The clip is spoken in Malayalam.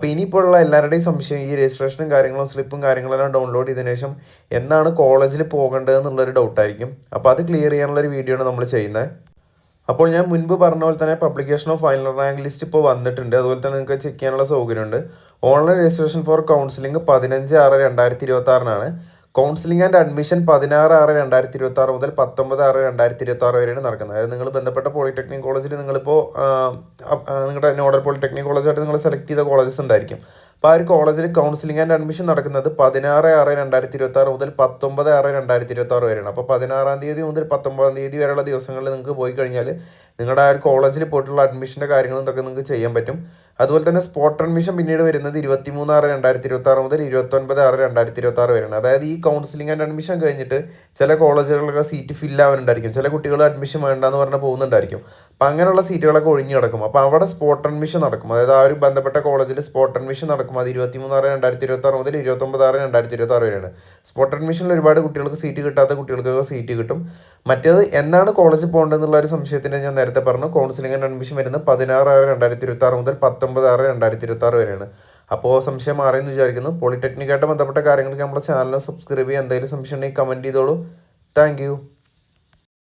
അപ്പോൾ ഇനിയിപ്പോഴുള്ള എല്ലാവരുടെയും സംശയം ഈ രജിസ്ട്രേഷനും കാര്യങ്ങളും സ്ലിപ്പും കാര്യങ്ങളെല്ലാം ഡൗൺലോഡ് ചെയ്തതിനു ശേഷം എന്നാണ് കോളേജിൽ പോകേണ്ടത് എന്നുള്ളൊരു ഡൗട്ടായിരിക്കും. അപ്പോൾ അത് ക്ലിയർ ചെയ്യാനുള്ളൊരു വീഡിയോ ആണ് നമ്മൾ ചെയ്യുന്നത്. അപ്പോൾ ഞാൻ മുൻപ് പറഞ്ഞ പോലെ തന്നെ publication of final rank list ഇപ്പോൾ വന്നിട്ടുണ്ട്. അതുപോലെ തന്നെ നിങ്ങൾക്ക് ചെക്ക് ചെയ്യാനുള്ള സൗകര്യമുണ്ട്. Online registration four counselling 15/6/2026 counselling and admission 16/6/2026 മുതൽ 19/6/2026 വരെയാണ് നടക്കുന്നത്. അതായത് നിങ്ങൾ ബന്ധപ്പെട്ട പോളിടെക്നിക് കോളേജിൽ നിങ്ങളിപ്പോൾ നിങ്ങളുടെ നോഡൽ പോളിടെക്നിക് കോളേജായിട്ട് നിങ്ങൾ സെലക്ട് ചെയ്ത കോളേജസ് ഉണ്ടായിരിക്കും. അപ്പോൾ ആ ഒരു കോളേജിൽ കൗൺസിലിംഗ് ആൻഡ് അഡ്മിഷൻ നടക്കുന്നത് 16/6/2026 മുതൽ 19/6/2026 വരെയാണ്. അപ്പോൾ 16-ാം തീയതി മുതൽ 19-ാം തീയതി വരെയുള്ള ദിവസങ്ങളിൽ നിങ്ങൾക്ക് പോയി കഴിഞ്ഞാൽ നിങ്ങളുടെ ആ ഒരു കോളേജിൽ പോയിട്ടുള്ള അഡ്മിഷൻ്റെ കാര്യങ്ങളും ഇതൊക്കെ നിങ്ങൾക്ക് ചെയ്യാൻ പറ്റും. അതുപോലെ തന്നെ സ്പോട്ട് അഡ്മിഷൻ പിന്നീട് വരുന്നത് 23/6/2026 മുതൽ 29/6/2026 വരെയാണ്. അതായത് ഈ കൗൺസിലിംഗ് ആൻഡ് അഡ്മിഷൻ കഴിഞ്ഞിട്ട് ചില കോളേജുകളിലൊക്കെ സീറ്റ് ഫില്ല് ആവാനുണ്ടായിരിക്കും. ചില കുട്ടികൾ അഡ്മിഷൻ വേണ്ടെന്ന് പറഞ്ഞാൽ പോകുന്നുണ്ടായിരിക്കും. അപ്പം അങ്ങനെയുള്ള സീറ്റുകളൊക്കെ ഒഴിഞ്ഞു കിടക്കും. അപ്പോൾ അവിടെ സ്പോട്ട് അഡ്മിഷൻ നടക്കും. അതായത് ആ ഒരു ബന്ധപ്പെട്ട കോളേജിൽ സ്പോട്ട് അഡ്മിഷൻ നടക്കും. അത് 23/6/2026 മുതൽ 29/6/2026 വരെയാണ്. സ്പോട്ട് അഡ്മിഷനിൽ ഒരുപാട് കുട്ടികൾക്ക് സീറ്റ് കിട്ടാത്ത കുട്ടികൾക്കൊക്കെ സീറ്റ് കിട്ടും. മറ്റേത് എന്നാണ് കോളേജിൽ പോകേണ്ടതെന്നുള്ള ഒരു സംശയത്തിന് ഞാൻ നേരത്തെ പറഞ്ഞു. കൗൺസിലിംഗ് ആൻഡ് അഡ്മിഷൻ വരുന്നത് 16/6/2026 മുതൽ 19/6/2026 വരെയാണ്. അപ്പോൾ സംശയം മാറിയെന്ന് വിചാരിക്കുന്നു. പോളിടെക്നിക്കായിട്ട് ബന്ധപ്പെട്ട കാര്യങ്ങൾക്ക് നമ്മുടെ ചാനൽ സബ്സ്ക്രൈബ് ചെയ്യുക. എന്തെങ്കിലും സംശയം ഉണ്ടെങ്കിൽ കമൻറ്റ് ചെയ്തോളൂ. താങ്ക്